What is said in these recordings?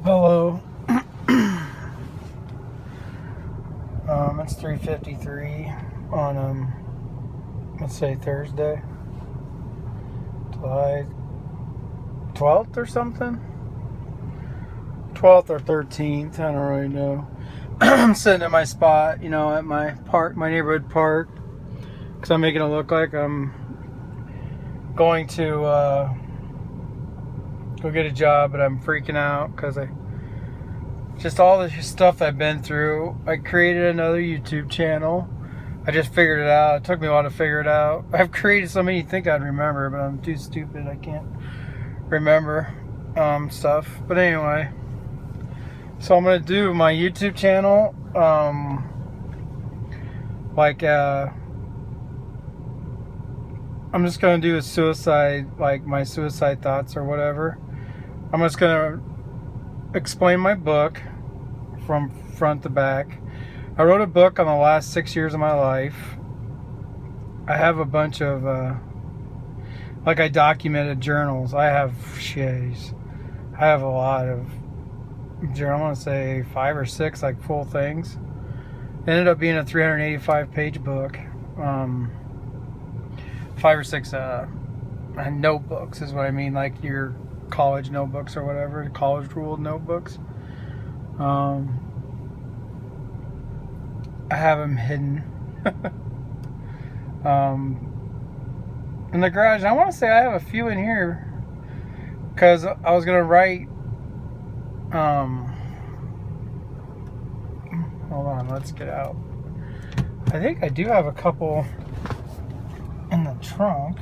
Hello. It's 3:53 on let's say Thursday, July 12th or something. 12th or 13th, I don't really know. I'm sitting at my spot, at my park, my neighborhood park, because I'm making it look like I'm going to go get a job, but I'm freaking out because just all the stuff I've been through. I created another YouTube channel. I just figured it out. It took me a while to figure it out. I've created so many you think I'd remember, but I'm too stupid. I can't remember stuff. But anyway, so I'm gonna do my YouTube channel I'm just gonna do a suicide, like my suicide thoughts or whatever. I'm just gonna explain my book from front to back. I wrote a book on the last 6 years of my life. I have a bunch of I documented journals. I have a lot of journals. I want to say 5 or 6 like full things. It ended up being a 385 page book. 5 or 6 notebooks is what I mean, like your college notebooks or whatever, college ruled notebooks. I have them hidden in the garage, and I want to say I have a few in here because I was gonna write. Hold on, let's get out. I think I do have a couple in the trunk.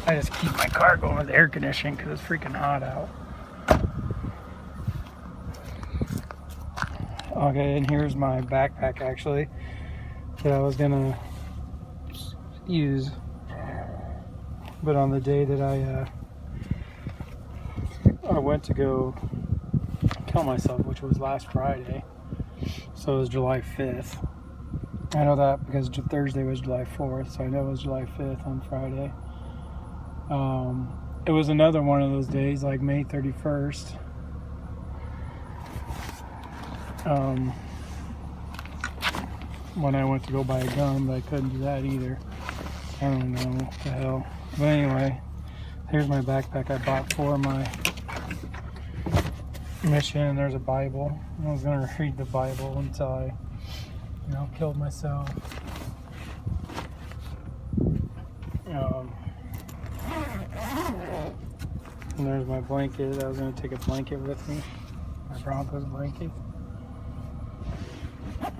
I just keep my car going with air conditioning because it's freaking hot out. Okay, and here's my backpack actually that I was gonna use, but on the day that I went to go kill myself, which was last Friday, so it was July 5th. I know that because Thursday was July 4th, so I know it was July 5th on Friday. It was another one of those days, like May 31st. When I went to go buy a gun, but I couldn't do that either. I don't know what the hell. But anyway, here's my backpack I bought for my mission. There's a Bible. I was gonna read the Bible until I, killed myself. And there's my blanket. I was gonna take a blanket with me, my Broncos blanket. I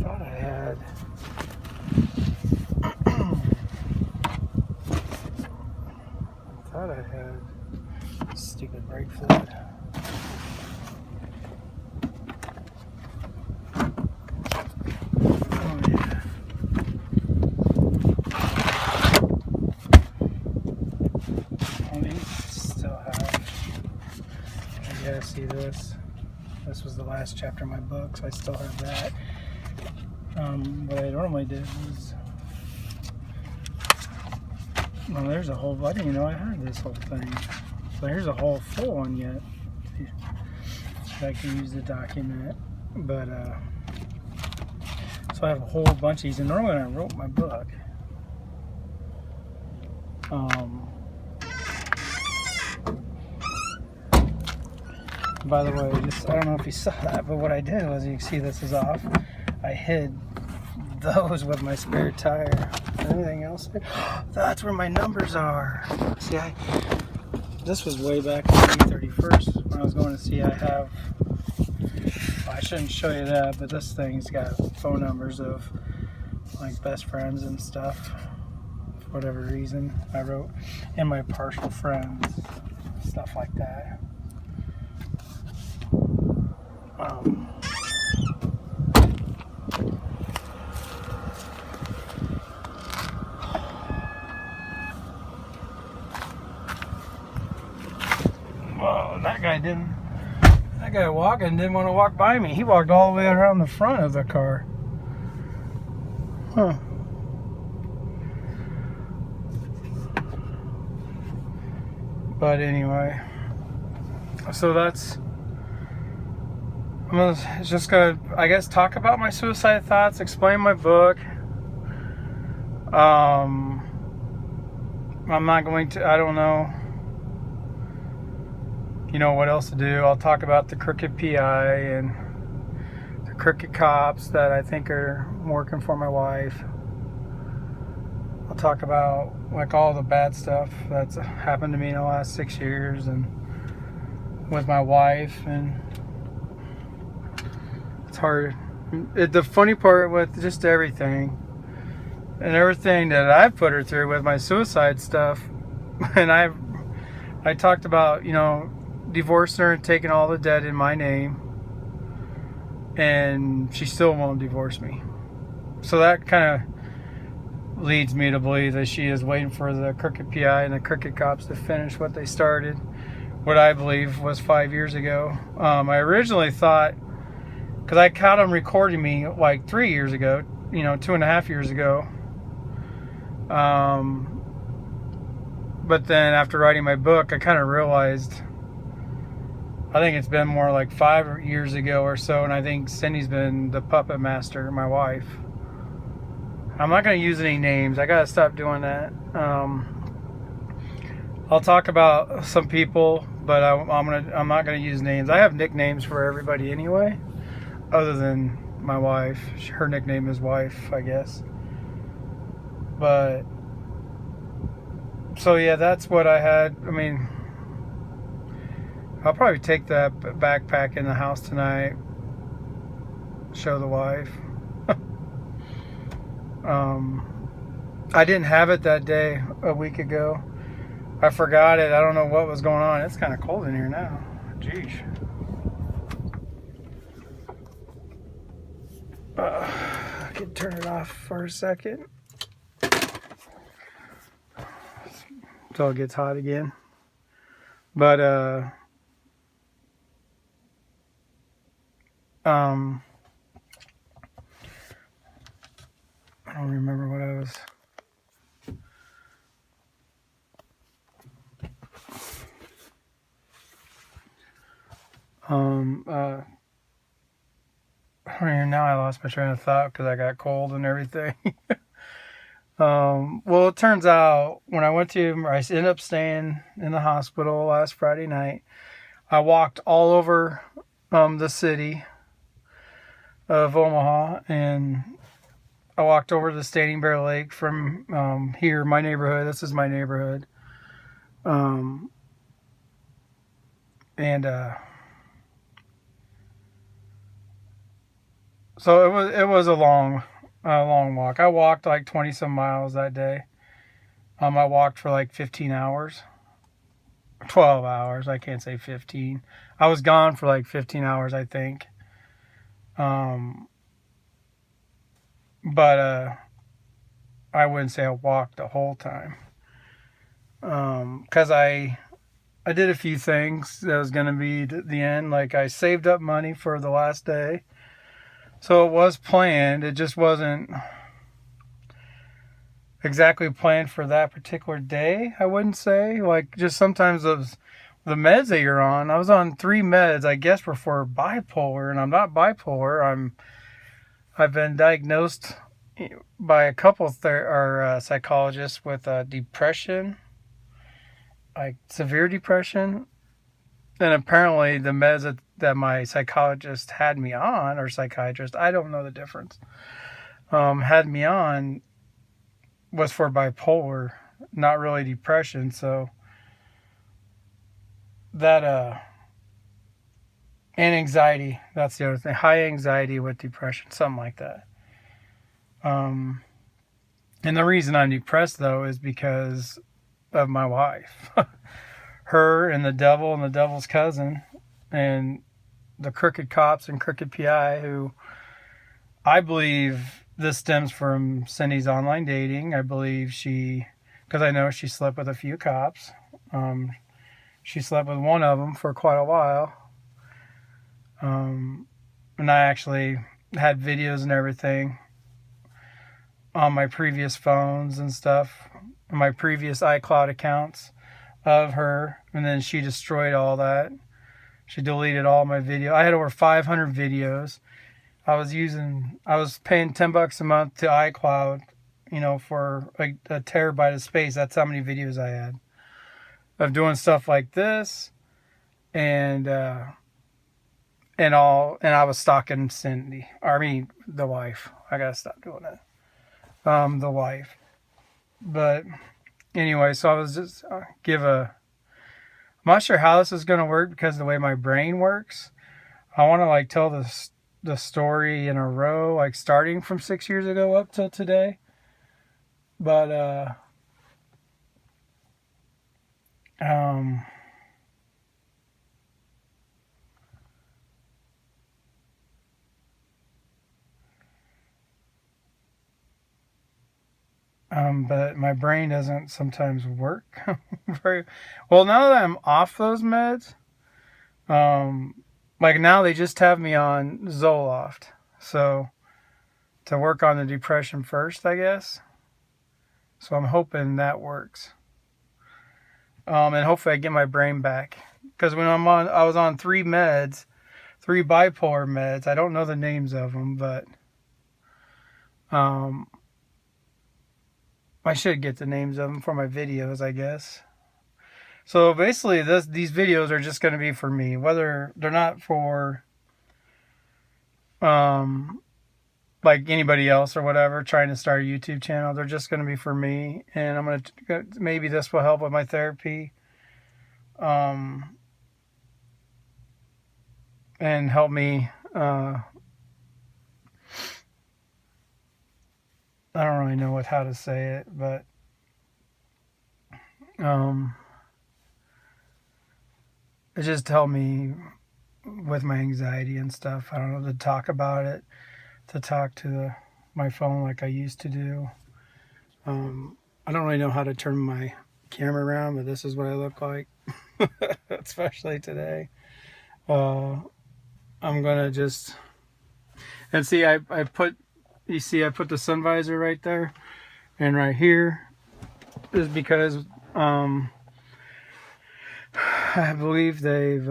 thought I had. Stupid brake fluid. Oh yeah. I still have. You guys see this? This was the last chapter of my book, so I still have that. What I normally did was, well, there's a whole, I didn't even know I had this whole thing. So here's a whole full one yet that I can use to document. But, so I have a whole bunch of these, and normally when I wrote my book, by the way, I don't know if you saw that, but what I did was, you can see this is off. I hid those with my spare tire. Anything else? That's where my numbers are. See, this was way back on May 31st when I was going to see. I shouldn't show you that, but this thing's got phone numbers of like best friends and stuff. For whatever reason, I wrote, and my partial friends, stuff like that. Well, that guy walking didn't want to walk by me. He walked all the way around the front of the car. Huh. But anyway, so that's, just gonna, I guess, talk about my suicide thoughts, explain my book. I'm not going to, I don't know, what else to do. I'll talk about the crooked PI and the crooked cops that I think are working for my wife. I'll talk about like all the bad stuff that's happened to me in the last 6 years and with my wife, and it's hard. The funny part with just everything that I've put her through with my suicide stuff, and I talked about, divorcing her and taking all the debt in my name, and she still won't divorce me. So that kind of leads me to believe that she is waiting for the crooked PI and the crooked cops to finish what they started, what I believe was 5 years ago. I originally thought, because I caught them recording me like 3 years ago, 2.5 years ago. But then after writing my book, I kind of realized, I think it's been more like 5 years ago or so, and I think Cindy's been the puppet master, my wife. I'm not going to use any names. I got to stop doing that. I'll talk about some people, but I'm not going to use names. I have nicknames for everybody anyway, other than my wife. Her nickname is Wife, I guess. But so yeah, that's what I had. I mean, I'll probably take that backpack in the house tonight, show the wife. I didn't have it that day a week ago. I forgot it. I don't know what was going on. It's kind of cold in here now. Jeez. I can turn it off for a second until it gets hot again. But I don't remember what I was. Now I lost my train of thought because I got cold and everything. Well, it turns out when I ended up staying in the hospital last Friday night. I walked all over the city of Omaha, and I walked over to the Standing Bear Lake from here, my neighborhood. This is my neighborhood. So it was a long walk. I walked like 20 some miles that day. I walked for like 15 hours. 12 hours. I can't say 15. I was gone for like 15 hours, I think. But I wouldn't say I walked the whole time. Because I did a few things that was going to be the end. Like I saved up money for the last day. So it was planned. It just wasn't exactly planned for that particular day, I wouldn't say. Like just sometimes the meds that you're on. I was on 3 meds, I guess, were for bipolar, and I'm not bipolar. I've been diagnosed by a couple psychologists with depression, like severe depression, and apparently the meds that my psychologist had me on, or psychiatrist, I don't know the difference, had me on was for bipolar, not really depression. So that and anxiety, that's the other thing, high anxiety with depression, something like that. And the reason I'm depressed though is because of my wife. Her and the devil's cousin, and the crooked cops and crooked PI, who I believe this stems from Cindy's online dating. I believe because I know she slept with a few cops. She slept with one of them for quite a while. And I actually had videos and everything on my previous phones and stuff, my previous iCloud accounts, of her, and then she destroyed all that. She deleted all my video. I had over 500 videos. I was paying $10 a month to iCloud, for like a terabyte of space. That's how many videos I had of doing stuff like this, and I was stalking Cindy. The wife. I gotta stop doing that. The wife. But anyway, so I was just I'm not sure how this is gonna work because of the way my brain works. I want to like tell the story in a row, like starting from 6 years ago up till today. But but my brain doesn't sometimes work very well. Now that I'm off those meds, like now they just have me on Zoloft, so to work on the depression first, I guess. So I'm hoping that works, and hopefully I get my brain back. Because when I was on 3 meds, 3 bipolar meds. I don't know the names of them, but I should get the names of them for my videos, I guess. So basically, these videos are just going to be for me, whether they're not for like anybody else or whatever trying to start a YouTube channel. They're just going to be for me, and I'm going to maybe this will help with my therapy, and help me. I don't really know how to say it, but it just helped me with my anxiety and stuff. I don't know, to talk about it, to talk to my phone like I used to do. I don't really know how to turn my camera around, but this is what I look like, especially today. I'm gonna just, and see, I put the sun visor right there, and right here is because I believe they've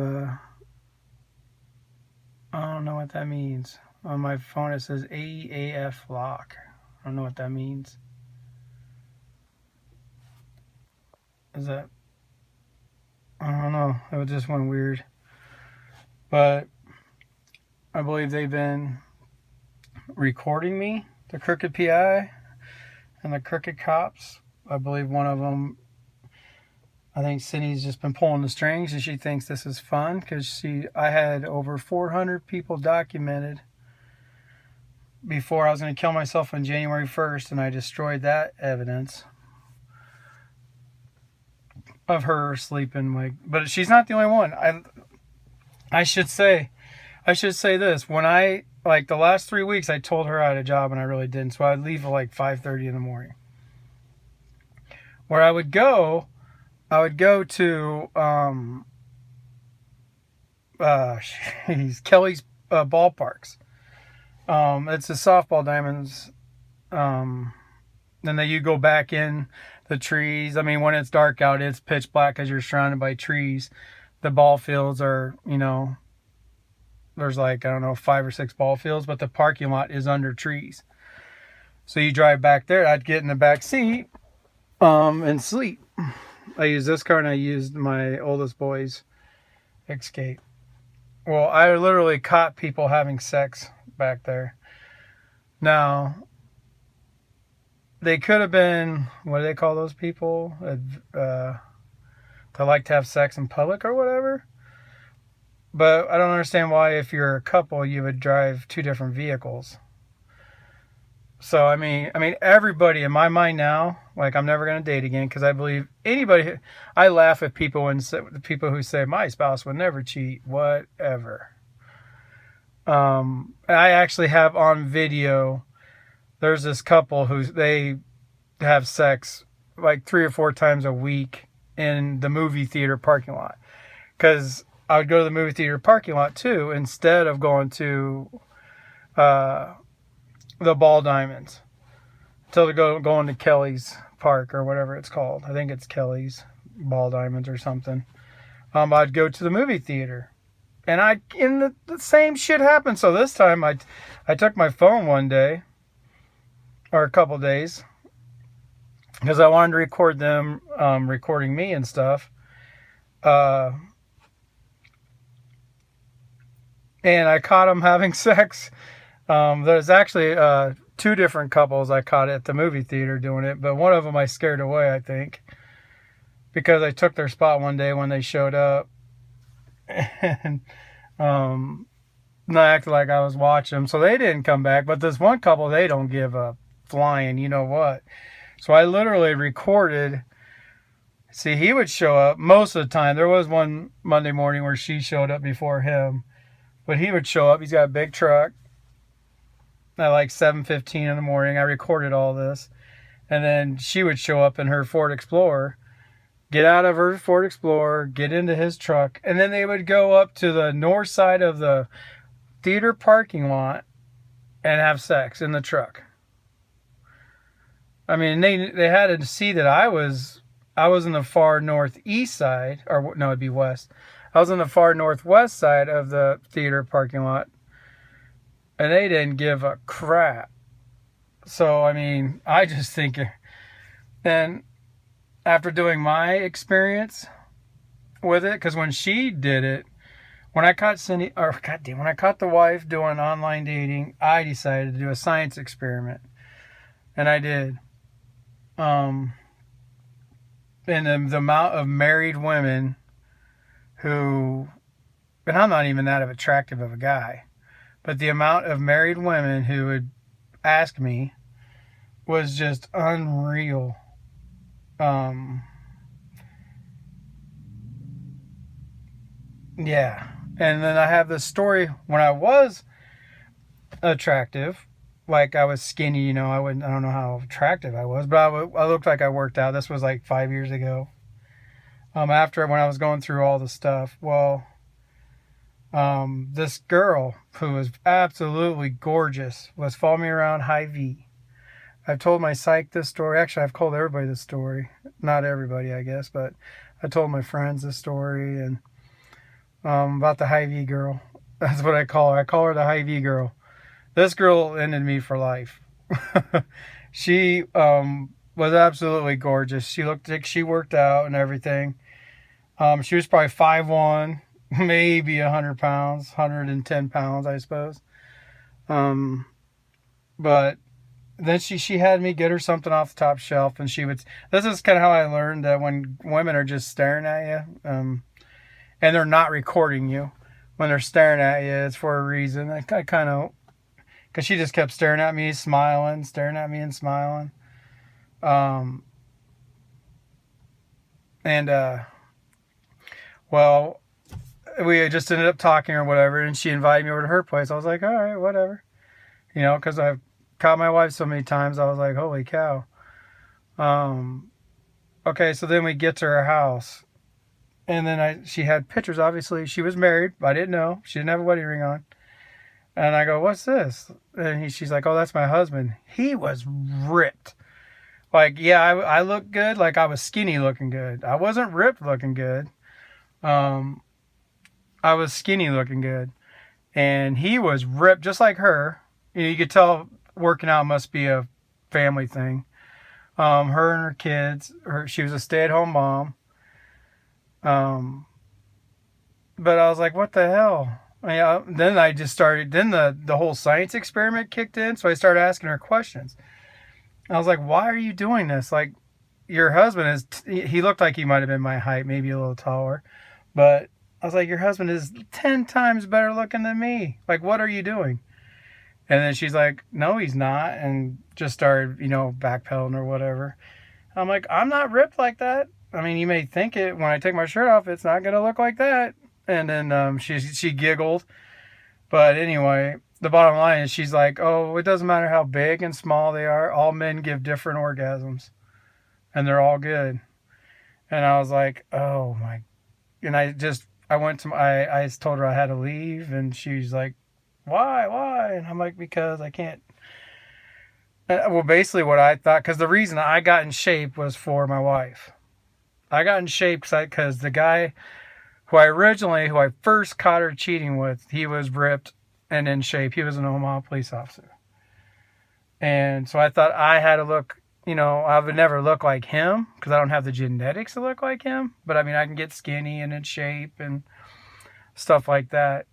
I don't know what that means. On my phone it says AEAF lock. I don't know what that means. Is that, I don't know. It just went weird. But I believe they've been recording me, the Crooked PI and the Crooked Cops. I believe one of them, I think Cindy's just been pulling the strings, and she thinks this is fun because I had over 400 people documented before I was going to kill myself on January 1st, and I destroyed that evidence of her sleeping. But she's not the only one. I should say this. When the last 3 weeks, I told her I had a job, and I really didn't. So I'd leave at like 5:30 in the morning. Where I would go to Kelly's ballparks. It's the softball diamonds. Then you go back in the trees. I mean, when it's dark out, it's pitch black because you're surrounded by trees. The ball fields are, there's 5 or 6 ball fields, but the parking lot is under trees. So you drive back there. I'd get in the back seat and sleep. I used this car, and I used my oldest boy's Escape. Well, I literally caught people having sex back there. Now, they could have been, what do they call those people? That like to have sex in public or whatever. But I don't understand why, if you're a couple, you would drive 2 different vehicles. So, I mean, everybody in my mind now, I'm never going to date again, because I believe I laugh at people who say, my spouse would never cheat, whatever. I actually have on video, there's this couple they have sex 3 or 4 times a week in the movie theater parking lot. Because I would go to the movie theater parking lot too, instead of going to the Ball Diamonds, until going to Kelly's Park or whatever it's called. I think it's Kelly's ball diamonds or something. I'd go to the movie theater, and the same shit happened. So this time I took my phone one day or a couple days because I wanted to record them recording me and stuff. And I caught them having sex. There's actually two different couples I caught at the movie theater doing it, but one of them I scared away, I think, because I took their spot one day when they showed up, and I acted like I was watching them, so they didn't come back. But this one couple, they don't give a flying, you know what? So I literally recorded. See, he would show up most of the time. There was one Monday morning where she showed up before him. But he would show up. He's got a big truck at like 7:15 in the morning. I recorded all this. And then she would show up in her Ford Explorer, get out of her Ford Explorer, get into his truck. And then they would go up to the north side of the theater parking lot and have sex in the truck. I mean, they had to see that I was in the far northeast side. Or no, it'd be west. I was on the far northwest side of the theater parking lot, and they didn't give a crap. So, I mean, I just think, then after doing my experience with it, because when she did it, when I caught when I caught the wife doing online dating, I decided to do a science experiment, and I did. And the amount of married women who, and I'm not even that attractive of a guy, but the amount of married women who would ask me was just unreal. Yeah. And then I have this story when I was attractive, like I was skinny, you know, I don't know how attractive I was, but I looked like I worked out. This was like 5 years ago. After when I was going through all the stuff, well, this girl who was absolutely gorgeous was following me around Hy-Vee. I've told my psych this story. Actually, I've told everybody this story. Not everybody, I guess, but I told my friends this story and about the Hy-Vee girl. That's what I call her. I call her the Hy-Vee girl. This girl ended me for life. She was absolutely gorgeous. She looked like she worked out and everything. She was probably 5'1", maybe 100 pounds, 110 pounds, I suppose. But then she had me get her something off the top shelf, and this is kind of how I learned that when women are just staring at you, and they're not recording you, when they're staring at you, it's for a reason. I kind of, because she just kept staring at me, smiling, staring at me and smiling. Well, we just ended up talking or whatever, and she invited me over to her place. I was like, all right, whatever. You know, because I've caught my wife so many times, I was like, holy cow. Okay, so then we get to her house, and then she had pictures, obviously. She was married. I didn't know. She didn't have a wedding ring on. And I go, what's this? And she's like, oh, that's my husband. He was ripped. Like, yeah, I looked good. Like, I was skinny looking good. I wasn't ripped looking good. I was skinny looking good. And he was ripped just like her. You could tell working out must be a family thing. Her and her kids. She was a stay-at-home mom. But I was like, what the hell? Then I just started. Then the whole science experiment kicked in. So I started asking her questions. I was like, why are you doing this? Like, your husband he looked like he might have been my height, maybe a little taller. But I was like, your husband is 10 times better looking than me. Like, what are you doing? And then she's like, no, he's not. And just started, backpedaling or whatever. I'm like, I'm not ripped like that. I mean, you may think it. When I take my shirt off, it's not going to look like that. And then she giggled. But anyway, the bottom line is she's like, oh, it doesn't matter how big and small they are. All men give different orgasms. And they're all good. And I was like, oh, my. And I told her I had to leave. And she's like, why? And I'm like, because I can't. Well, basically what I thought, because the reason I got in shape was for my wife. I got in shape because the guy who I first caught her cheating with, he was ripped and in shape. He was an Omaha police officer. And so I thought I had to look, I would never look like him because I don't have the genetics to look like him. But I mean, I can get skinny and in shape and stuff like that.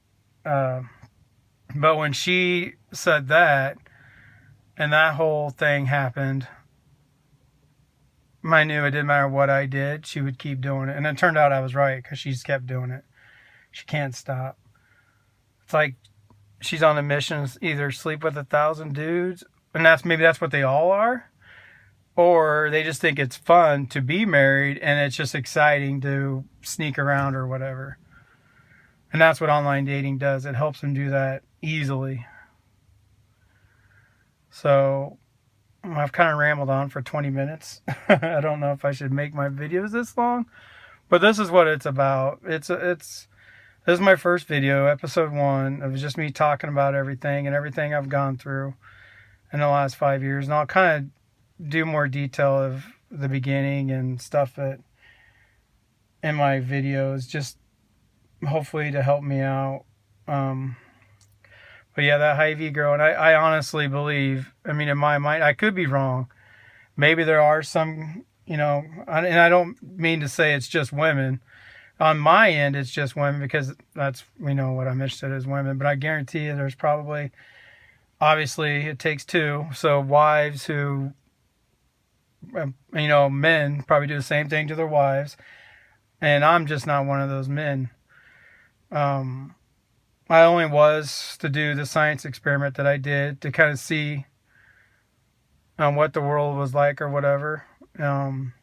But when she said that and that whole thing happened, I knew it didn't matter what I did, she would keep doing it. And it turned out I was right because she just kept doing it. She can't stop. It's like she's on a mission to either sleep with 1,000 dudes, and maybe that's what they all are, or they just think it's fun to be married and it's just exciting to sneak around or whatever. And that's what online dating does. It helps them do that easily. So I've kind of rambled on for 20 minutes. I don't know if I should make my videos this long, but this is what it's about. This is my first video, episode 1. It was just me talking about everything and everything I've gone through in the last 5 years. And I'll kind of do more detail of the beginning and stuff in my videos, just hopefully to help me out. But yeah, that Hy-Vee girl, and I honestly believe, I mean, in my mind, I could be wrong. Maybe there are some, and I don't mean to say it's just women. On my end, it's just women because we know what I'm interested in is women. But I guarantee you there's probably, obviously, it takes two. So wives who, men probably do the same thing to their wives. And I'm just not one of those men. I only was to do the science experiment that I did to kind of see what the world was like or whatever. And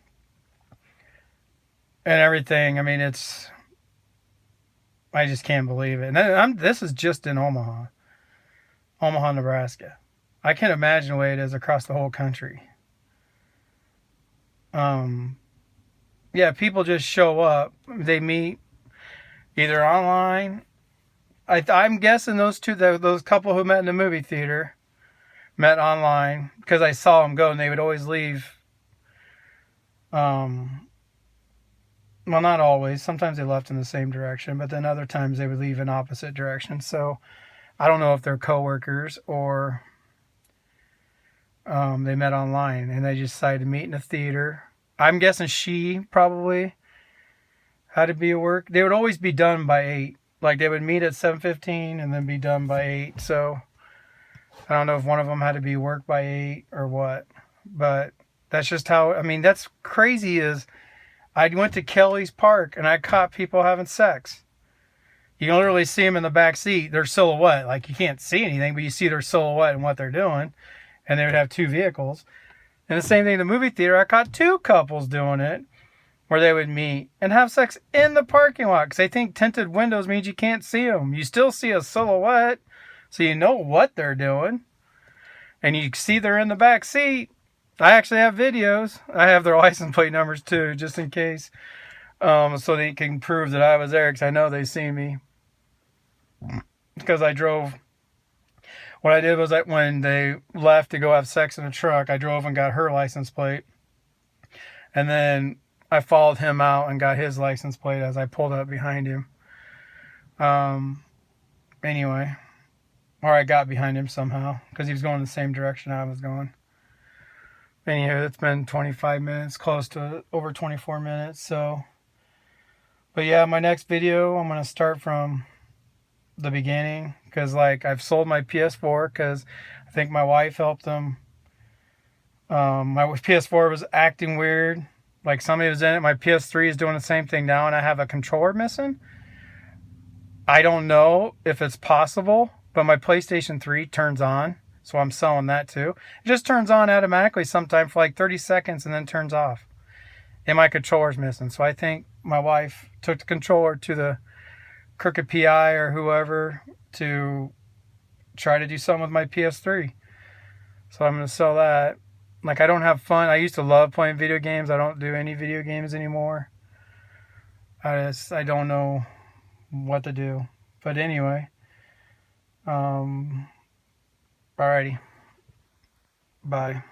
everything. I mean, I just can't believe it. And this is just in Omaha, Nebraska. I can't imagine the way it is across the whole country. Yeah, people just show up. They meet either online. I'm guessing those couple who met in the movie theater met online because I saw them go and they would always leave. Well, not always. Sometimes they left in the same direction, but then other times they would leave in opposite directions. So I don't know if they're coworkers or they met online and they just decided to meet in a theater. I'm guessing she probably had to be at work. They would always be done by 8. Like they would meet at 7:15 and then be done by 8. So I don't know if one of them had to be work by 8 or what. But that's just how, I mean, that's crazy is I went to Kelly's Park and I caught people having sex. You can literally see them in the back seat, their silhouette. Like you can't see anything, but you see their silhouette and what they're doing. And they would have 2 vehicles. And the same thing in the movie theater, I caught 2 couples doing it. Where they would meet and have sex in the parking lot because they think tinted windows means you can't see them. You still see a silhouette, so you know what they're doing. And you see they're in the back seat. I actually have videos. I have their license plate numbers too, just in case. So they can prove that I was there because I know they see me. Because I drove. What I did was that when they left to go have sex in the truck, I drove and got her license plate. And then I followed him out and got his license plate as I pulled up behind him. Anyway, or I got behind him somehow because he was going the same direction I was going. Anywho, it's been 25 minutes, close to over 24 minutes. So, but yeah, my next video, I'm going to start from the beginning because like I've sold my PS4 because I think my wife helped them. My PS4 was acting weird. Like somebody was in it. My PS3 is doing the same thing now and I have a controller missing. I don't know if it's possible, but my PlayStation 3 turns on. So I'm selling that too. It just turns on automatically sometime for like 30 seconds and then turns off. And my controller's missing. So I think my wife took the controller to the Crooked PI or whoever to try to do something with my PS3. So I'm going to sell that. Like I don't have fun. I used to love playing video games. I don't do any video games anymore. I don't know what to do. But anyway. Alrighty. Bye.